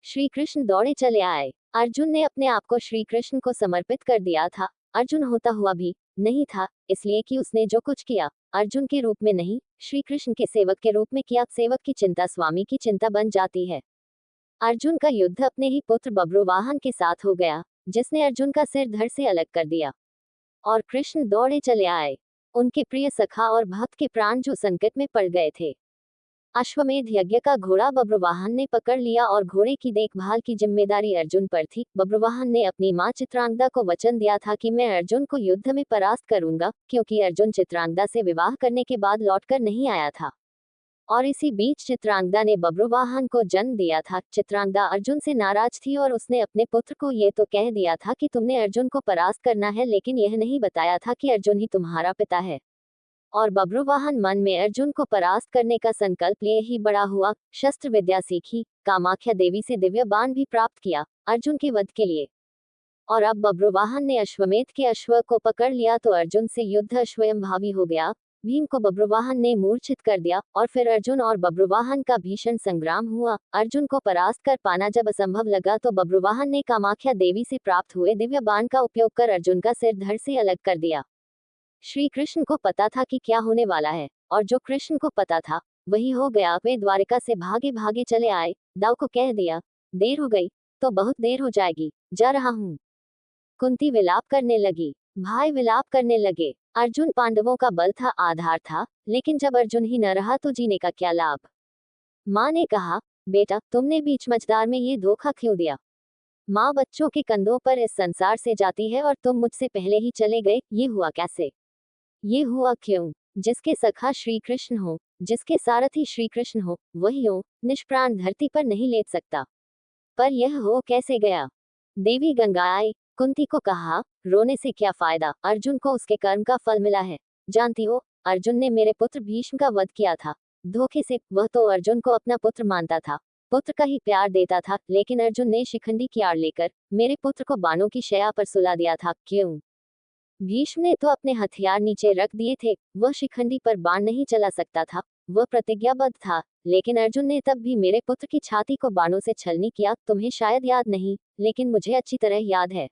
श्री कृष्ण दौड़े चले आए। अर्जुन ने अपने आप को श्री कृष्ण को समर्पित कर दिया था। अर्जुन होता हुआ भी नहीं था, इसलिए कि उसने जो कुछ किया अर्जुन के रूप में नहीं, श्री कृष्ण के सेवक के रूप में किया। सेवक की चिंता स्वामी की चिंता बन जाती है। अर्जुन का युद्ध अपने ही पुत्र बब्रुवाहन के साथ हो गया, जिसने अर्जुन का सिर धड़ से अलग कर दिया। और कृष्ण दौड़े चले आए, उनके प्रिय सखा और भक्त के प्राण जो संकट में पड़ गए थे। अश्वमेध यज्ञ का घोड़ा बब्रुवाहन ने पकड़ लिया और घोड़े की देखभाल की जिम्मेदारी अर्जुन पर थी। बब्रुवाहन ने अपनी मां चित्रांगदा को वचन दिया था कि मैं अर्जुन को युद्ध में परास्त करूंगा, क्योंकि अर्जुन चित्रांगदा से विवाह करने के बाद लौटकर नहीं आया था। और इसी बीच चित्रांगदा ने बब्रुवाहन को जन्म दिया था। चित्रांगदा अर्जुन से नाराज थी और उसने अपने पुत्र को ये तो कह दिया था कि तुमने अर्जुन को परास्त करना है, लेकिन यह नहीं बताया था कि अर्जुन ही तुम्हारा पिता है। और बब्रुवाहन मन में अर्जुन को परास्त करने का संकल्प लिए ही बड़ा हुआ। शस्त्र विद्या सीखी, कामाख्या देवी से दिव्य बाण भी प्राप्त किया अर्जुन के वध के लिए। और अब बब्रुवाहन ने अश्वमेध के अश्व को पकड़ लिया तो अर्जुन से युद्ध स्वयंभावी हो गया। भीम को बब्रुवाहन ने मूर्छित कर दिया और फिर अर्जुन और बब्रुवाहन का भीषण संग्राम हुआ। अर्जुन को परास्त कर पाना जब असंभव लगा तो बब्रुवाहन ने कामाख्या देवी से प्राप्त हुए दिव्य बाण का उपयोग कर अर्जुन का सिर धड़ से अलग कर दिया। श्री कृष्ण को पता था कि क्या होने वाला है, और जो कृष्ण को पता था वही हो गया। वे द्वारिका से भागे भागे चले आए। दाऊ को कह दिया, देर हो गई तो बहुत देर हो जाएगी, जा रहा हूँ। कुंती विलाप करने लगी, भाई विलाप करने लगे। अर्जुन पांडवों का बल था, आधार था, लेकिन जब अर्जुन ही न रहा तो जीने का क्या लाभ। माँ ने कहा, बेटा तुमने बीच मझधार में ये धोखा क्यों दिया। माँ बच्चों के कंधों पर इस संसार से जाती है और तुम मुझसे पहले ही चले गए। ये हुआ कैसे, ये हुआ क्यों। जिसके सखा श्री कृष्ण हो, जिसके सारथी श्री कृष्ण हो, वही हो निष्प्राण धरती पर नहीं लेट सकता। पर यह हो कैसे गया। देवी गंगा आई, कुंती को कहा, रोने से क्या फायदा, अर्जुन को उसके कर्म का फल मिला है। जानती हो, अर्जुन ने मेरे पुत्र भीष्म का वध किया था धोखे से। वह तो अर्जुन को अपना पुत्र मानता था, पुत्र का ही प्यार देता था, लेकिन अर्जुन ने शिखंडी की आड़ लेकर मेरे पुत्र को बाणों की शैया पर सुला दिया था। क्यों। भीष्म ने तो अपने हथियार नीचे रख दिए थे, वह शिखंडी पर बाण नहीं चला सकता था, वह प्रतिज्ञाबद्ध था। लेकिन अर्जुन ने तब भी मेरे पुत्र की छाती को बाणों से छलनी किया। तुम्हें शायद याद नहीं, लेकिन मुझे अच्छी तरह याद है।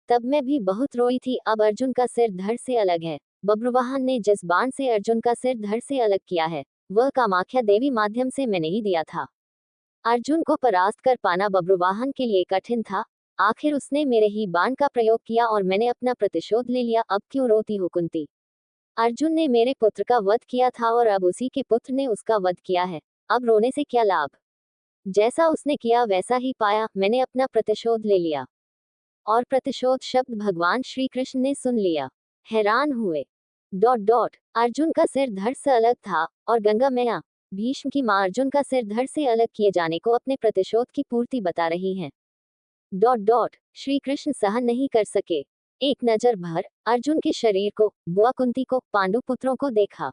तब मैं भी बहुत रोई थी। अब अर्जुन का सिर धड़ से अलग है। बब्रुवाहन ने जिस बाण से अर्जुन का सिर धड़ से अलग किया है, वह कामाख्या देवी माध्यम से मैंने ही दिया था। अर्जुन को परास्त कर पाना बब्रुवाहन के लिए कठिन था। आखिर उसने मेरे ही बाण का प्रयोग किया और मैंने अपना प्रतिशोध ले लिया। अब क्यों रोती हो कुंती। अर्जुन ने मेरे पुत्र का वध किया था और अब उसी के पुत्र ने उसका वध किया है। अब रोने से क्या लाभ। जैसा उसने किया वैसा ही पाया, मैंने अपना प्रतिशोध ले लिया। और प्रतिशोध शब्द भगवान श्री कृष्ण ने सुन लिया, हैरान हुए। अर्जुन का सिर धड़ से अलग था और गंगा मैया भीष्म की मां अर्जुन का सिर धड़ से अलग किए जाने को अपने प्रतिशोध की पूर्ति बता रही हैं। श्री कृष्ण सहन नहीं कर सके। एक नजर भर अर्जुन के शरीर को, बुआ कुंती को, पांडु पुत्रों को देखा,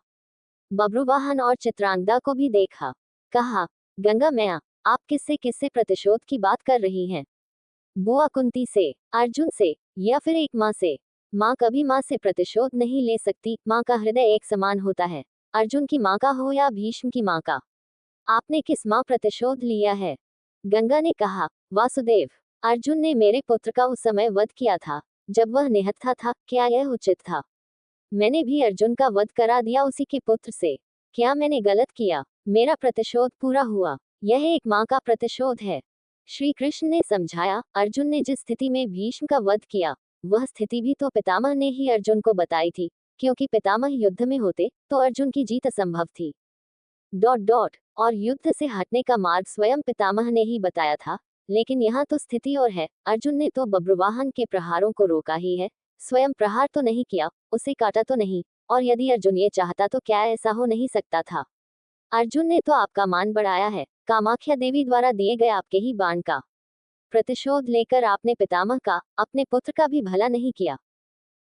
बब्रुवाहन और चित्रांगदा को भी देखा। कहा, गंगा मैया आप किससे किससे प्रतिशोध की बात कर रही हैं। बुआ कुंती से, अर्जुन से, या फिर एक माँ से। माँ कभी माँ से प्रतिशोध नहीं ले सकती, माँ का हृदय एक समान होता है, अर्जुन की माँ का हो या भीष्म की माँ का। आपने किस माँ प्रतिशोध लिया है। गंगा ने कहा, वासुदेव। अर्जुन ने मेरे पुत्र का उस समय वध किया था जब वह निहत्था था। क्या यह उचित था। मैंने भी अर्जुन का वध करा दिया उसी के पुत्र से। क्या मैंने गलत किया। मेरा प्रतिशोध पूरा हुआ, यह एक माँ का प्रतिशोध है। श्री कृष्ण ने समझाया, अर्जुन ने जिस स्थिति में भीष्म का वध किया, वह स्थिति भी तो पितामह ने ही अर्जुन को बताई थी, क्योंकि पितामह युद्ध में होते तो अर्जुन की जीत असंभव थी। और युद्ध से हटने का मार्ग स्वयं पितामह ने ही बताया था। लेकिन यहाँ तो स्थिति और है, अर्जुन ने तो बब्रुवाहन के प्रहारों को रोका ही है, स्वयं प्रहार तो नहीं किया, उसे काटा तो नहीं। और यदि अर्जुन ये चाहता तो क्या ऐसा हो नहीं सकता था। अर्जुन ने तो आपका मान बढ़ाया है, कामाख्या देवी द्वारा दिए गए आपके ही बाण का प्रतिशोध लेकर आपने पितामह का, अपने पुत्र का भी भला नहीं किया।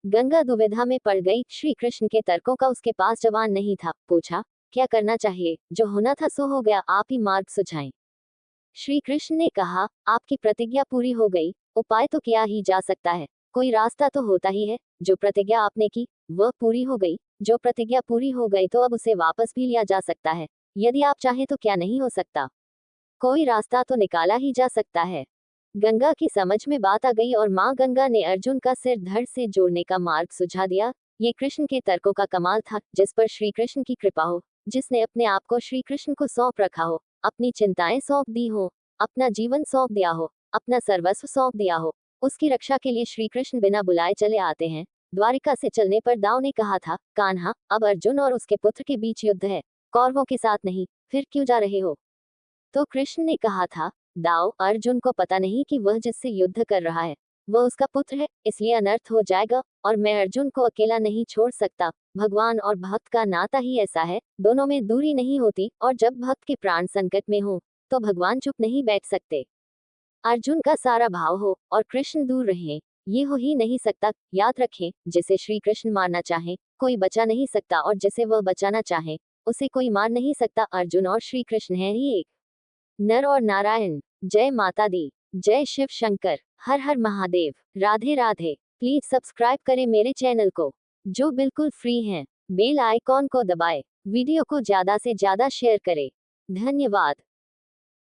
गंगा दुविधा में पड़ गई। श्री कृष्ण के तर्कों का उसके पास जवाब नहीं था। पूछा, क्या करना चाहिए। जो होना था सो हो गया, आप ही मार्ग सुझाएं। श्री कृष्ण ने कहा, आपकी प्रतिज्ञा पूरी हो गई, उपाय तो किया ही जा सकता है, कोई रास्ता तो होता ही है। जो प्रतिज्ञा आपने की वह पूरी हो गई, जो प्रतिज्ञा पूरी हो गई तो अब उसे वापस भी लिया जा सकता है। यदि आप चाहें तो क्या नहीं हो सकता। कोई रास्ता तो निकाला ही जा सकता है। गंगा की समझ में बात आ गई और माँ गंगा ने अर्जुन का सिर धड़ से जोड़ने का मार्ग सुझा दिया। ये कृष्ण के तर्कों का कमाल था, जिस पर श्री कृष्ण की कृपा हो, जिसने अपने आप को श्री कृष्ण को सौंप रखा हो, अपनी चिंताएं सौंप दी हो, अपना जीवन सौंप दिया हो, अपना सर्वस्व सौंप दिया हो, उसकी रक्षा के लिए श्री कृष्ण बिना बुलाए चले आते हैं। द्वारिका से चलने पर दाव ने कहा था, कान्हा, अब अर्जुन और उसके पुत्र के बीच युद्ध है, कौरवों के साथ नहीं, फिर क्यों जा रहे हो? तो कृष्ण ने कहा था, दाव, अर्जुन को पता नहीं कि वह जिससे युद्ध कर रहा है वह उसका पुत्र है, इसलिए अनर्थ हो जाएगा और मैं अर्जुन को अकेला नहीं छोड़ सकता। भगवान और भक्त का नाता ही ऐसा है, दोनों में दूरी नहीं होती, और जब भक्त के प्राण संकट में हो तो भगवान चुप नहीं बैठ सकते। अर्जुन का सारा भाव हो और कृष्ण दूर रहे, ये हो ही नहीं सकता। याद रखें, जिसे श्री कृष्ण मारना चाहे कोई बचा नहीं सकता, और जिसे वह बचाना चाहे उसे कोई मार नहीं सकता। अर्जुन और श्री कृष्ण है ही एक। नर और नारायण। जय माता दी, जय शिव शंकर, हर हर महादेव, राधे राधे। प्लीज सब्सक्राइब करें मेरे चैनल को, जो बिल्कुल फ्री है। बेल आइकॉन को दबाएं, वीडियो को ज्यादा से ज्यादा शेयर करें। धन्यवाद।